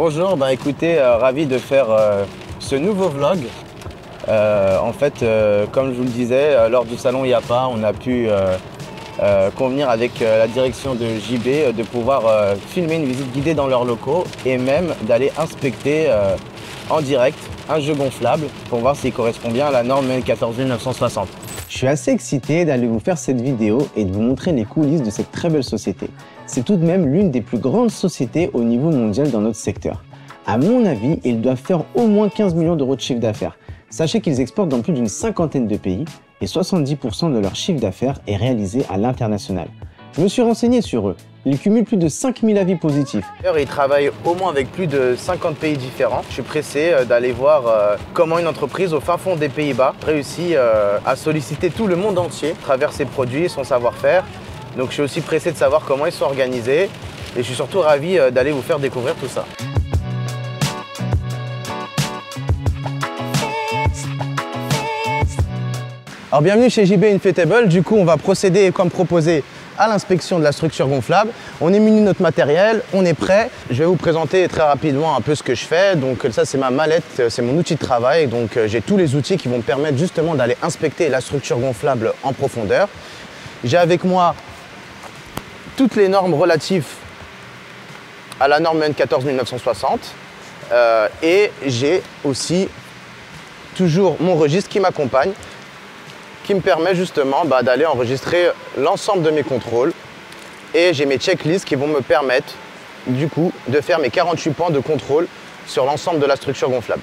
Bonjour, écoutez, ravi de faire ce nouveau vlog. Comme je vous le disais, lors du salon IAPA, on a pu convenir avec la direction de JB de pouvoir filmer une visite guidée dans leurs locaux et même d'aller inspecter en direct un jeu gonflable pour voir s'il correspond bien à la norme EN 14960. Je suis assez excité d'aller vous faire cette vidéo et de vous montrer les coulisses de cette très belle société. C'est tout de même l'une des plus grandes sociétés au niveau mondial dans notre secteur. À mon avis, ils doivent faire au moins 15 millions d'euros de chiffre d'affaires. Sachez qu'ils exportent dans plus d'une cinquantaine de pays et 70% de leur chiffre d'affaires est réalisé à l'international. Je me suis renseigné sur eux. Ils cumulent plus de 5000 avis positifs. Ils travaillent au moins avec plus de 50 pays différents. Je suis pressé d'aller voir comment une entreprise au fin fond des Pays-Bas réussit à solliciter tout le monde entier à travers ses produits et son savoir-faire. Donc je suis aussi pressé de savoir comment ils sont organisés et je suis surtout ravi d'aller vous faire découvrir tout ça. Alors bienvenue chez JB Inflatable. Du coup on va procéder comme proposé à l'inspection de la structure gonflable. On est muni de notre matériel, on est prêt. Je vais vous présenter très rapidement un peu ce que je fais. Donc ça c'est ma mallette, c'est mon outil de travail. Donc j'ai tous les outils qui vont me permettre justement d'aller inspecter la structure gonflable en profondeur. J'ai avec moi toutes les normes relatives à la norme EN 14960 et j'ai aussi toujours mon registre qui m'accompagne, qui me permet justement d'aller enregistrer l'ensemble de mes contrôles. Et j'ai mes checklists qui vont me permettre du coup de faire mes 48 points de contrôle sur l'ensemble de la structure gonflable.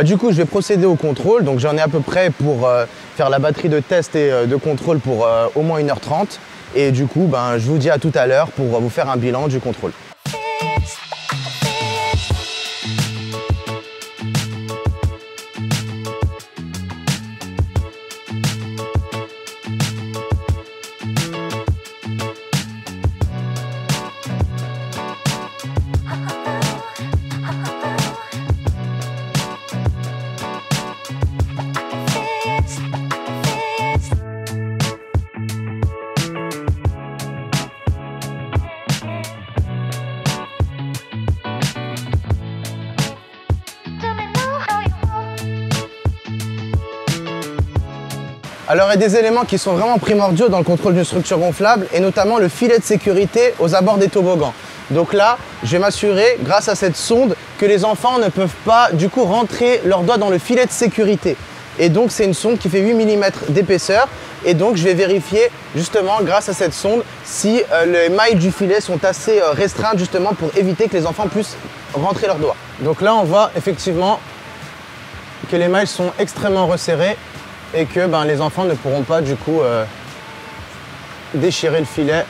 Du coup, je vais procéder au contrôle. Donc j'en ai à peu près pour faire la batterie de test et de contrôle pour au moins 1h30. Et du coup, je vous dis à tout à l'heure pour vous faire un bilan du contrôle. Alors il y a des éléments qui sont vraiment primordiaux dans le contrôle d'une structure gonflable et notamment le filet de sécurité aux abords des toboggans. Donc là, je vais m'assurer grâce à cette sonde que les enfants ne peuvent pas du coup rentrer leurs doigts dans le filet de sécurité. Et donc c'est une sonde qui fait 8 mm d'épaisseur et donc je vais vérifier justement grâce à cette sonde si les mailles du filet sont assez restreintes justement pour éviter que les enfants puissent rentrer leurs doigts. Donc là on voit effectivement que les mailles sont extrêmement resserrées et que les enfants ne pourront pas du coup déchirer le filet.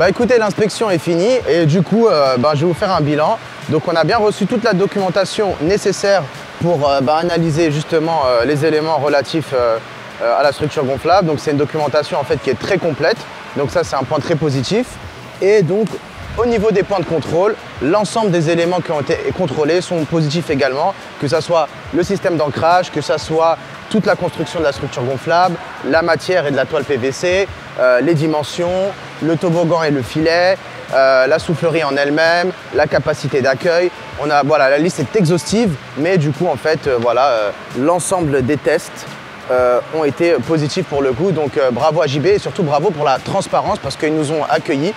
Écoutez, l'inspection est finie et du coup, je vais vous faire un bilan. Donc on a bien reçu toute la documentation nécessaire pour analyser justement les éléments relatifs à la structure gonflable. Donc c'est une documentation en fait qui est très complète. Donc ça c'est un point très positif. Et donc au niveau des points de contrôle, l'ensemble des éléments qui ont été contrôlés sont positifs également, que ce soit le système d'ancrage, que ce soit toute la construction de la structure gonflable, la matière et de la toile PVC, les dimensions, le toboggan et le filet, la soufflerie en elle-même, la capacité d'accueil. La liste est exhaustive, mais du coup, en fait, l'ensemble des tests ont été positifs pour le coup. Donc bravo à JB et surtout bravo pour la transparence parce qu'ils nous ont accueillis,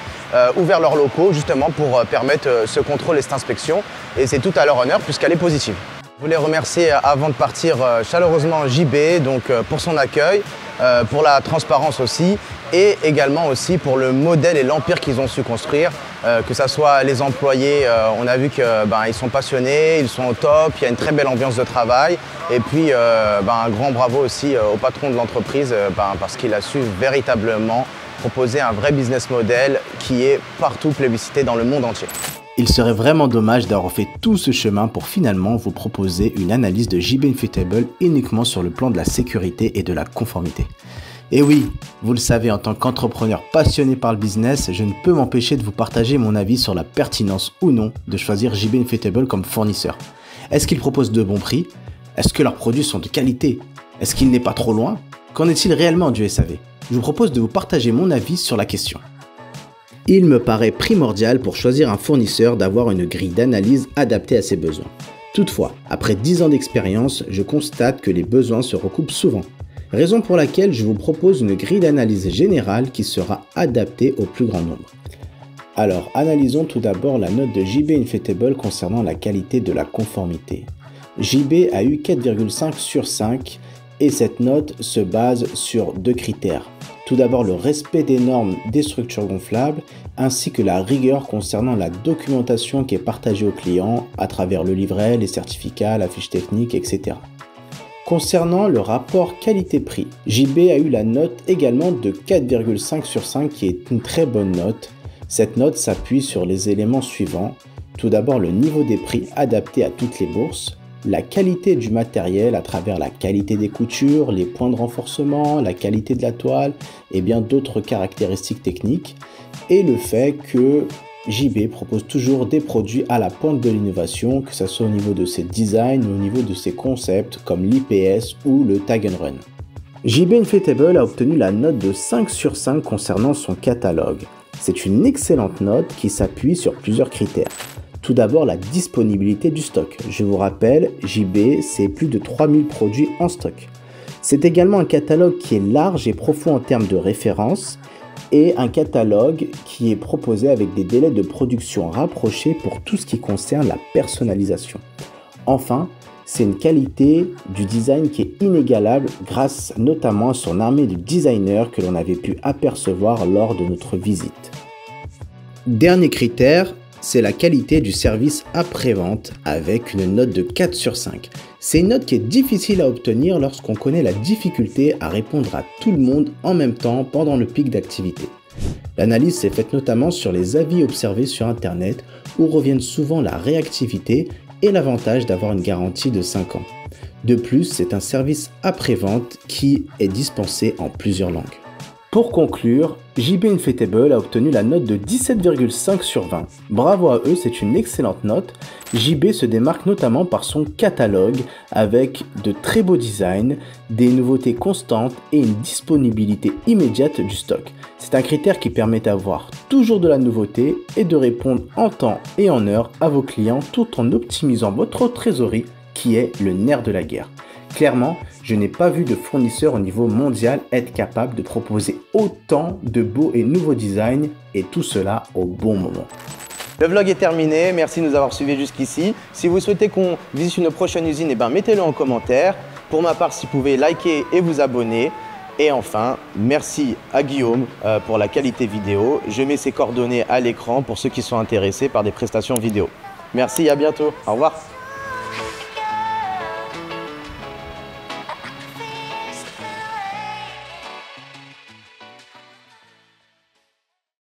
ouvert leurs locaux justement pour permettre ce contrôle et cette inspection. Et c'est tout à leur honneur puisqu'elle est positive. Je voulais remercier avant de partir chaleureusement JB pour son accueil, pour la transparence aussi et également aussi pour le modèle et l'empire qu'ils ont su construire, que ce soit les employés, on a vu qu'ils sont passionnés, ils sont au top, il y a une très belle ambiance de travail et puis un grand bravo aussi au patron de l'entreprise parce qu'il a su véritablement proposer un vrai business model qui est partout plébiscité dans le monde entier. Il serait vraiment dommage d'avoir fait tout ce chemin pour finalement vous proposer une analyse de JB Inflatable uniquement sur le plan de la sécurité et de la conformité. Et oui, vous le savez, en tant qu'entrepreneur passionné par le business, je ne peux m'empêcher de vous partager mon avis sur la pertinence ou non de choisir JB Inflatable comme fournisseur. Est-ce qu'ils proposent de bons prix? Est-ce que leurs produits sont de qualité? Est-ce qu'il n'est pas trop loin? Qu'en est-il réellement du SAV? Je vous propose de vous partager mon avis sur la question. Il me paraît primordial pour choisir un fournisseur d'avoir une grille d'analyse adaptée à ses besoins. Toutefois, après 10 ans d'expérience, je constate que les besoins se recoupent souvent. Raison pour laquelle je vous propose une grille d'analyse générale qui sera adaptée au plus grand nombre. Alors, analysons tout d'abord la note de JB Inflatable concernant la qualité de la conformité. JB a eu 4,5 sur 5 et cette note se base sur 2 critères. Tout d'abord, le respect des normes des structures gonflables ainsi que la rigueur concernant la documentation qui est partagée aux clients à travers le livret, les certificats, la fiche technique, etc. Concernant le rapport qualité-prix, JB a eu la note également de 4,5 sur 5 qui est une très bonne note. Cette note s'appuie sur les éléments suivants. Tout d'abord, le niveau des prix adapté à toutes les bourses, la qualité du matériel à travers la qualité des coutures, les points de renforcement, la qualité de la toile et bien d'autres caractéristiques techniques, et le fait que JB propose toujours des produits à la pointe de l'innovation, que ce soit au niveau de ses designs ou au niveau de ses concepts comme l'IPS ou le Tag and Run. JB Inflatable a obtenu la note de 5 sur 5 concernant son catalogue. C'est une excellente note qui s'appuie sur plusieurs critères. Tout d'abord, la disponibilité du stock. Je vous rappelle, JB, c'est plus de 3000 produits en stock. C'est également un catalogue qui est large et profond en termes de références et un catalogue qui est proposé avec des délais de production rapprochés pour tout ce qui concerne la personnalisation. Enfin, c'est une qualité du design qui est inégalable grâce notamment à son armée de designers que l'on avait pu apercevoir lors de notre visite. Dernier critère, c'est la qualité du service après-vente avec une note de 4 sur 5. C'est une note qui est difficile à obtenir lorsqu'on connaît la difficulté à répondre à tout le monde en même temps pendant le pic d'activité. L'analyse s'est faite notamment sur les avis observés sur Internet où reviennent souvent la réactivité et l'avantage d'avoir une garantie de 5 ans. De plus, c'est un service après-vente qui est dispensé en plusieurs langues. Pour conclure, JB Inflatable a obtenu la note de 17,5 sur 20. Bravo à eux, c'est une excellente note. JB se démarque notamment par son catalogue avec de très beaux designs, des nouveautés constantes et une disponibilité immédiate du stock. C'est un critère qui permet d'avoir toujours de la nouveauté et de répondre en temps et en heure à vos clients tout en optimisant votre trésorerie qui est le nerf de la guerre. Clairement, je n'ai pas vu de fournisseur au niveau mondial être capable de proposer autant de beaux et nouveaux designs et tout cela au bon moment. Le vlog est terminé, merci de nous avoir suivis jusqu'ici. Si vous souhaitez qu'on visite une prochaine usine, mettez-le en commentaire. Pour ma part, si vous pouvez liker et vous abonner. Et enfin, merci à Guillaume pour la qualité vidéo. Je mets ses coordonnées à l'écran pour ceux qui sont intéressés par des prestations vidéo. Merci, à bientôt. Au revoir.